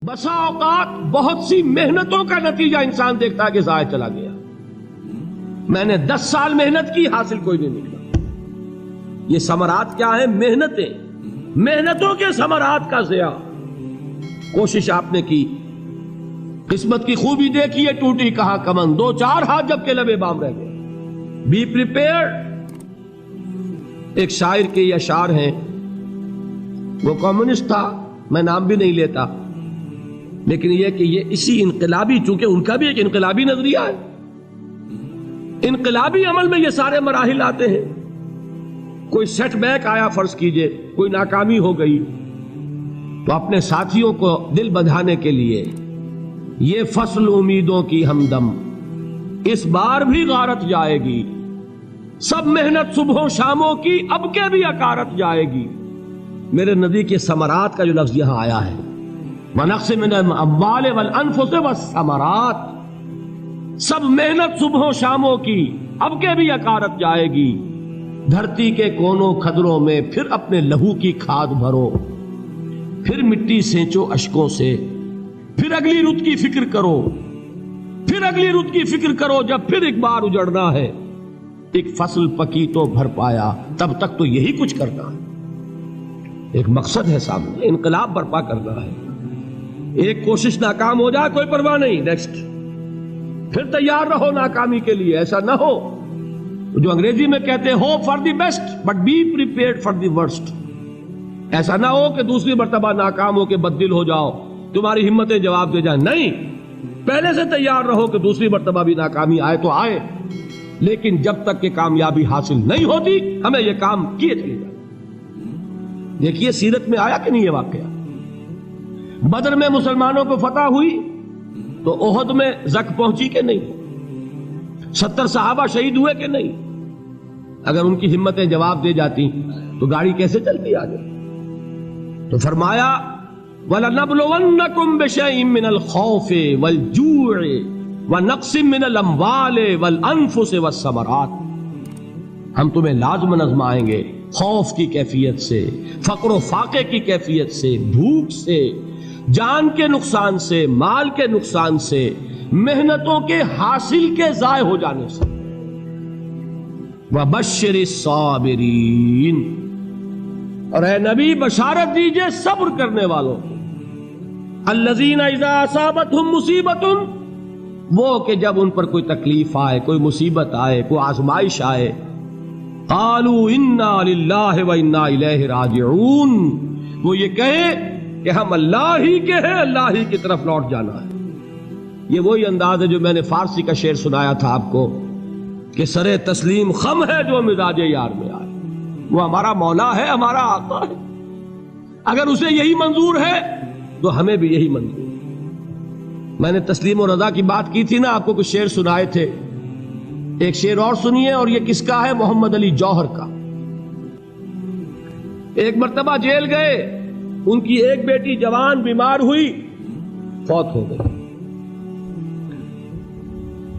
بسا اوقات بہت سی محنتوں کا نتیجہ انسان دیکھتا ہے کہ ضائع چلا گیا. میں نے 10 سال محنت کی، حاصل کوئی نہیں نکلا. یہ ثمرات کیا ہیں؟ محنتیں، محنتوں کے ثمرات کا ضیاع. کوشش آپ نے کی، قسمت کی خوبی دیکھی ہے، ٹوٹی کہاں کمن، 2-4 ہاتھ جب کے لبے بام رہ گئے. Be prepared. ایک شاعر کے یہ اشعار ہیں، وہ کمیونسٹ تھا، میں نام بھی نہیں لیتا، لیکن یہ کہ یہ اسی انقلابی، چونکہ ان کا بھی ایک انقلابی نظریہ ہے، انقلابی عمل میں یہ سارے مراحل آتے ہیں. کوئی سیٹ بیک آیا، فرض کیجئے کوئی ناکامی ہو گئی، تو اپنے ساتھیوں کو دل بندھانے کے لیے یہ فصل امیدوں کی ہمدم اس بار بھی غارت جائے گی، سب محنت صبحوں شاموں کی اب کے بھی اکارت جائے گی. میرے نبی کے ثمرات کا جو لفظ یہاں آیا ہے، وَنَقْصٍ مِّنَ الْأَمْوَالِ وَالْأَنفُسِ وَالثَّمَرَاتِ، سب محنت صبحوں شاموں کی اب کے بھی اکارت جائے گی. دھرتی کے کونوں کھدروں میں پھر اپنے لہو کی کھاد بھرو، پھر مٹی سینچو اشکوں سے، پھر اگلی رت کی فکر کرو، پھر اگلی رت کی فکر کرو، جب پھر ایک بار اجڑنا ہے. ایک فصل پکی تو بھر پایا، تب تک تو یہی کچھ کرنا ہے. ایک مقصد ہے سامنے، انقلاب برپا کرنا ہے. ایک کوشش ناکام ہو جائے کوئی پرواہ نہیں، نیکسٹ. پھر تیار رہو ناکامی کے لیے. ایسا نہ ہو جو انگریزی میں کہتے ہیں hope for the best but be prepared for the worst. ایسا نہ ہو کہ دوسری مرتبہ ناکام ہو کے بددل ہو جاؤ، تمہاری ہمتیں جواب دے جائیں. نہیں، پہلے سے تیار رہو کہ دوسری مرتبہ بھی ناکامی آئے تو آئے، لیکن جب تک کہ کامیابی حاصل نہیں ہوتی ہمیں یہ کام کیے چلے جائیں. دیکھیے سیرت میں آیا کہ نہیں یہ واقعہ. بدر میں مسلمانوں کو فتح ہوئی تو احد میں زک پہنچی کہ نہیں؟ 70 صحابہ شہید ہوئے کہ نہیں؟ اگر ان کی ہمتیں جواب دے جاتی تو گاڑی کیسے چلتی آگے؟ تو فرمایا وَلَنَبْلُوَنَّكُمْ بِشَيْءٍ مِّنَ الْخَوْفِ وَالْجُوعِ وَنَقْصٍ مِّنَ الْأَمْوَالِ وَالْأَنفُسِ وَالثَّمَرَاتِ. ہم تمہیں لازم آزمائیں گے، خوف کی کیفیت سے، فقر و فاقے کی کیفیت سے، بھوک سے، جان کے نقصان سے، مال کے نقصان سے، محنتوں کے حاصل کے ضائع ہو جانے سے. وَبَشِّرِ الصَّابِرِينَ، اور اے نبی بشارت دیجئے صبر کرنے والوں کو. الَّذِينَ إِذَا أَصَابَتْهُمْ مُصِيبَةٌ، وہ کہ جب ان پر کوئی تکلیف آئے، کوئی مصیبت آئے، کوئی آزمائش آئے، قالوا انا للہ وانا الیہ راجعون، وہ یہ کہیں کہ ہم اللہ ہی کے ہیں، اللہ ہی کی طرف لوٹ جانا ہے. یہ وہی انداز ہے جو میں نے فارسی کا شعر سنایا تھا آپ کو کہ سرے تسلیم خم ہے جو مزاج یار میں آئے. وہ ہمارا مولا ہے، ہمارا آقا ہے، اگر اسے یہی منظور ہے تو ہمیں بھی یہی منظور ہے. میں نے تسلیم و رضا کی بات کی تھی نا، آپ کو کچھ شعر سنائے تھے. ایک شعر اور سنیے، اور یہ کس کا ہے؟ محمد علی جوہر کا. ایک مرتبہ جیل گئے، ان کی ایک بیٹی جوان بیمار ہوئی، فوت ہو گئی.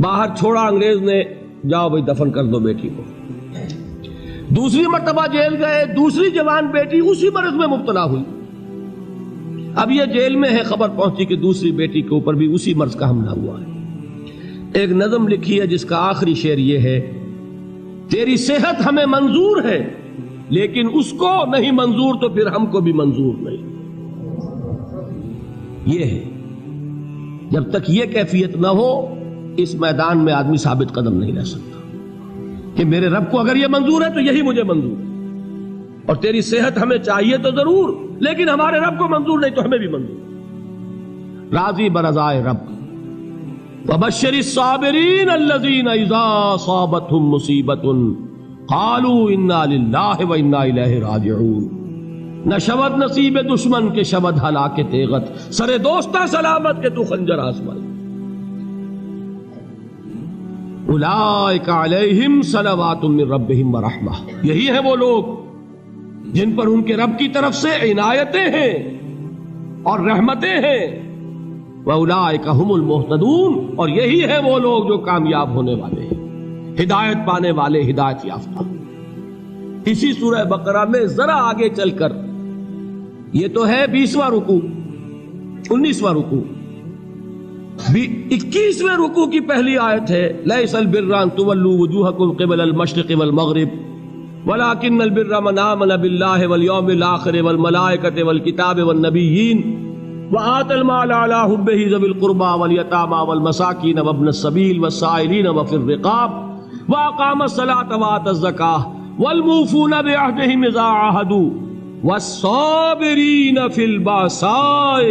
باہر چھوڑا انگریز نے، جاؤ بھائی دفن کر دو بیٹی کو. دوسری مرتبہ جیل گئے، دوسری جوان بیٹی اسی مرض میں مبتلا ہوئی. اب یہ جیل میں ہے، خبر پہنچی کہ دوسری بیٹی کے اوپر بھی اسی مرض کا حملہ ہوا ہے. ایک نظم لکھی ہے جس کا آخری شعر یہ ہے، تیری صحت ہمیں منظور ہے لیکن اس کو نہیں منظور تو پھر ہم کو بھی منظور نہیں. یہ ہے، جب تک یہ کیفیت نہ ہو اس میدان میں آدمی ثابت قدم نہیں رہ سکتا کہ میرے رب کو اگر یہ منظور ہے تو یہی مجھے منظور ہے، اور تیری صحت ہمیں چاہیے تو ضرور، لیکن ہمارے رب کو منظور نہیں تو ہمیں بھی منظور. راضی برضائے رب. وَبَشِّرِ الصَّابِرِينَ الَّذِينَ إِذَا أَصَابَتْهُمْ مُصِيبَةٌ قَالُوا إِنَّا لِلَّهِ وَإِنَّا إِلَيْهِ رَاجِعُونَ. نہ شود نصیب دشمن کے شود ہلاک تیغت، سر دوستہ سلامت کے تو خنجر آزمائے. اولئک علیہم صلوات من ربہم ورحمہ، یہی ہے وہ لوگ جن پر ان کے رب کی طرف سے عنایتیں ہیں اور رحمتیں ہیں. وَأُولَٰئِكَ هُمُ الْمُهْتَدُونَ، اور یہی ہے وہ لوگ جو کامیاب ہونے والے ہیں، ہدایت پانے والے، ہدایت یافتہ. اسی سورہ بقرہ میں ذرا آگے چل کر، یہ تو ہے 20واں رکوع، 19واں رکوع. 21ویں رکوع کی پہلی آیت ہے لیس البر ان تولوا وجوہکم قبل المشرق والمغرب ولكن البر من آمن بالله واليوم الآخر والملائكة والكتاب والنبيين وآتى المال على حبه ذوي القربى واليتامى والمساكين وابن السبيل والسائلين وفي الرقاب وأقام الصلاة وآتى الزكاة والموفون بعهدهم إذا عاهدوا والصابرين في البأساء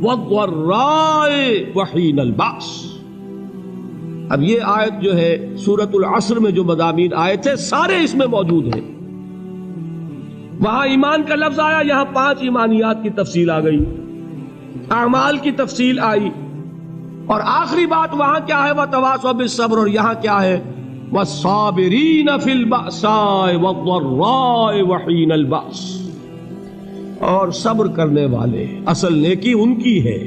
والضراء وحين البأس. اب یہ آیت جو ہے سورۃ العصر میں جو مضامین آئے تھے سارے اس میں موجود ہیں. وہاں ایمان کا لفظ آیا، یہاں 5 ایمانیات کی تفصیل آ گئی، اعمال کی تفصیل آئی، اور آخری بات وہاں کیا ہے وتواصوا بالصبر، اور یہاں کیا ہے والصابرین فی البأساء والضراء وحین البأس. اور صبر کرنے والے، اصل نیکی ان کی ہے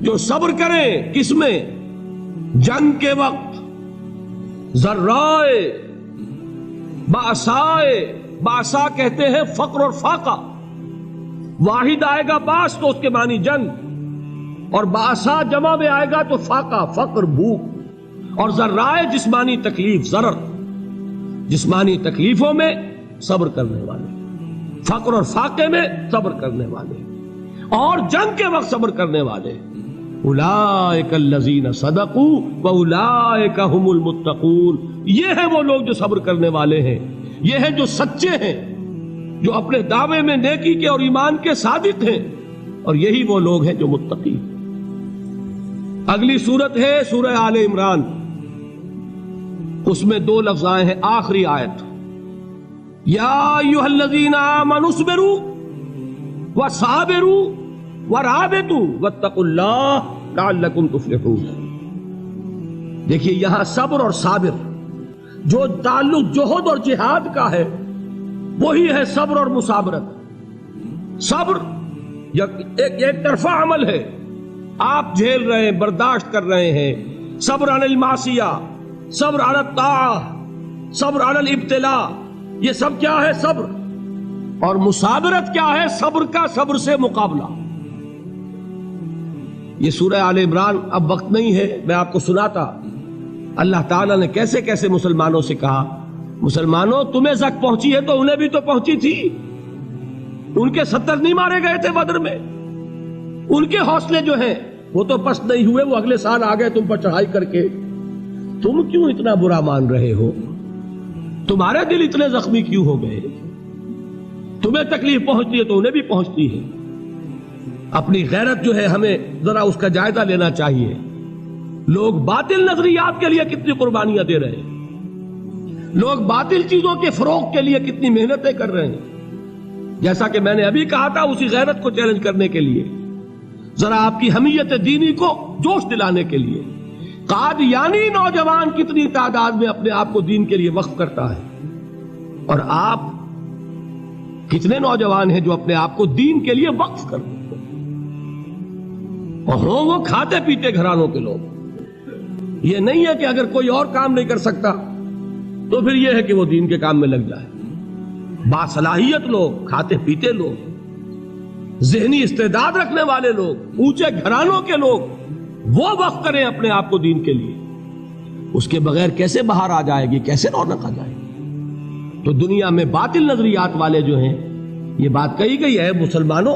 جو صبر کریں. کس میں؟ جنگ کے وقت. ذرائے بأسائے، بأسا کہتے ہیں فقر اور فاقہ. واحد آئے گا باس تو اس کے معنی جنگ، اور بأسا جمع میں آئے گا تو فاقہ فقر بھوک. اور ذرائے جسمانی تکلیف، ضرر جسمانی تکلیفوں میں صبر کرنے والے، فقر اور فاقے میں صبر کرنے والے، اور جنگ کے وقت صبر کرنے والے. اولئک الذین صدقوا واولئک هم المتقون. یہ ہیں وہ لوگ جو صبر کرنے والے ہیں، یہ ہیں جو سچے ہیں، جو اپنے دعوے میں نیکی کے اور ایمان کے صادق ہیں، اور یہی وہ لوگ ہیں جو متقی. اگلی سورت ہے سورہ آل عمران. اس میں 2 لفظ آئے ہیں آخری آیت، یا ایھا الذین آمنوا اصبروا وصابروا ورابطوا واتقوا اللہ لعلکم تفلحون. دیکھیے یہاں صبر اور صابر جو تعلق جوہد اور جہاد کا ہے وہی ہے صبر اور مصابرت. صبر ایک طرفہ عمل ہے، آپ جھیل رہے ہیں، برداشت کر رہے ہیں. صبر علی المعصیہ، صبر علی الطاعہ، صبر علی الابتلاء، یہ سب کیا ہے؟ صبر. اور مصابرت کیا ہے؟ صبر کا صبر سے مقابلہ. یہ سورہ آل عمران اب وقت نہیں ہے، میں آپ کو سناتا اللہ تعالیٰ نے کیسے کیسے مسلمانوں سے کہا، مسلمانوں تمہیں زک پہنچی ہے تو انہیں بھی تو پہنچی تھی. ان کے 70 نہیں مارے گئے تھے بدر میں؟ ان کے حوصلے جو ہیں وہ تو پست نہیں ہوئے، وہ اگلے سال آ گئے تم پر چڑھائی کر کے. تم کیوں اتنا برا مان رہے ہو؟ تمہارے دل اتنے زخمی کیوں ہو گئے؟ تمہیں تکلیف پہنچتی ہے تو انہیں بھی پہنچتی ہے. اپنی غیرت جو ہے ہمیں ذرا اس کا جائزہ لینا چاہیے. لوگ باطل نظریات کے لیے کتنی قربانیاں دے رہے ہیں، لوگ باطل چیزوں کے فروغ کے لیے کتنی محنتیں کر رہے ہیں. جیسا کہ میں نے ابھی کہا تھا، اسی غیرت کو چیلنج کرنے کے لیے، ذرا آپ کی حمیت دینی کو جوش دلانے کے لیے، قادیانی نوجوان کتنی تعداد میں اپنے آپ کو دین کے لیے وقف کرتا ہے، اور آپ کتنے نوجوان ہیں جو اپنے آپ کو دین کے لیے وقف کرتے ہیں، اور ہوں وہ کھاتے پیتے گھرانوں کے لوگ. یہ نہیں ہے کہ اگر کوئی اور کام نہیں کر سکتا تو پھر یہ ہے کہ وہ دین کے کام میں لگ جائے. باصلاحیت لوگ، کھاتے پیتے لوگ، ذہنی استعداد رکھنے والے لوگ، اونچے گھرانوں کے لوگ، وہ وقف کریں اپنے آپ کو دین کے لیے. اس کے بغیر کیسے باہر آ جائے گی، کیسے رونق آ جائے گی؟ تو دنیا میں باطل نظریات والے جو ہیں، یہ بات کہی گئی ہے، مسلمانوں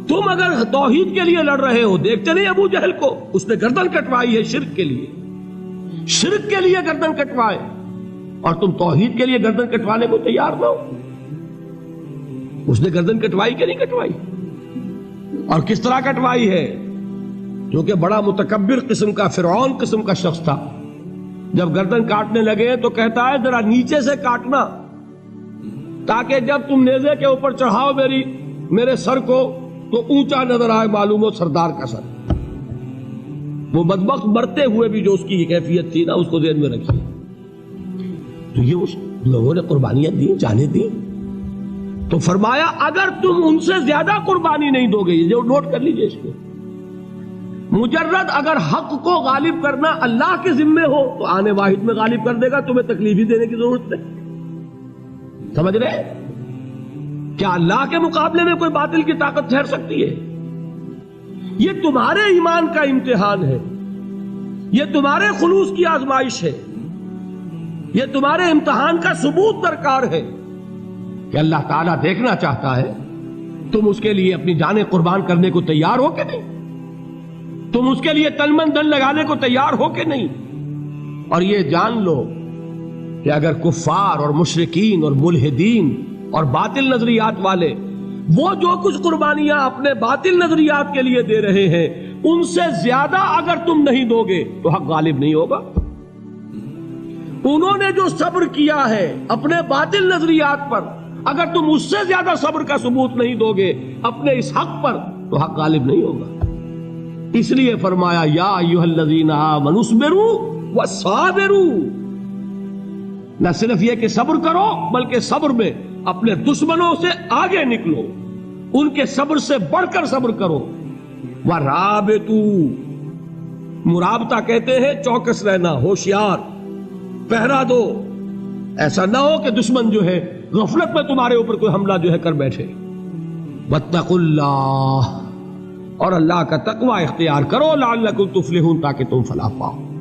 تم اگر توحید کے لیے لڑ رہے ہو، دیکھتے نہیں ابو جہل کو، اس نے گردن کٹوائی ہے شرک کے لیے، شرک کے لیے گردن کٹوائے، اور تم توحید کے لیے گردن کٹوانے کو تیار نہ ہو. اس نے گردن کٹوائی کہ نہیں کٹوائی؟ اور کس طرح کٹوائی ہے؟ کیونکہ بڑا متکبر قسم کا، فرعون قسم کا شخص تھا. جب گردن کاٹنے لگے تو کہتا ہے ذرا نیچے سے کاٹنا، تاکہ جب تم نیزے کے اوپر چڑھاؤ میرے سر کو تو اونچا نظر آئے، معلوم ہو سردار کا سر. وہ بدبخت مرتے ہوئے بھی جو اس کی یہ کیفیت تھی نا، اس کو ذہن میں رکھیے. تو یہ اس لوگوں نے قربانیاں دی، جانیں دی. تو فرمایا اگر تم ان سے زیادہ قربانی نہیں دو گے، یہ نوٹ کر لیجئے اس کو، مجرد اگر حق کو غالب کرنا اللہ کے ذمے ہو تو آنے واحد میں غالب کر دے گا، تمہیں تکلیف ہی دینے کی ضرورت نہیں. سمجھ رہے؟ کیا اللہ کے مقابلے میں کوئی باطل کی طاقت ٹھہر سکتی ہے؟ یہ تمہارے ایمان کا امتحان ہے، یہ تمہارے خلوص کی آزمائش ہے، یہ تمہارے امتحان کا ثبوت درکار ہے کہ اللہ تعالیٰ دیکھنا چاہتا ہے تم اس کے لیے اپنی جانیں قربان کرنے کو تیار ہو کہ نہیں، تم اس کے لیے تن من دھن لگانے کو تیار ہو کہ نہیں۔ اور یہ جان لو کہ اگر کفار اور مشرکین اور ملحدین اور باطل نظریات والے وہ جو کچھ قربانیاں اپنے باطل نظریات کے لیے دے رہے ہیں ان سے زیادہ اگر تم نہیں دو گے تو حق غالب نہیں ہوگا۔ انہوں نے جو صبر کیا ہے اپنے باطل نظریات پر، اگر تم اس سے زیادہ صبر کا ثبوت نہیں دو گے اپنے اس حق پر تو حق غالب نہیں ہوگا۔ اس لیے فرمایا یا ایھا الذین آمنوا اصبروا وصابروا، نہ صرف یہ کہ صبر کرو بلکہ صبر میں اپنے دشمنوں سے آگے نکلو، ان کے صبر سے بڑھ کر صبر کرو۔ وَرَابِطُوا، مرابطہ کہتے ہیں چوکس رہنا، ہوشیار، پہرا دو، ایسا نہ ہو کہ دشمن جو ہے غفلت میں تمہارے اوپر کوئی حملہ جو ہے کر بیٹھے۔ وَاتَّقُوا اللَّهَ، اور اللہ کا تقوی اختیار کرو، لعلکم تفلحون، تاکہ تم فلاح پاؤ۔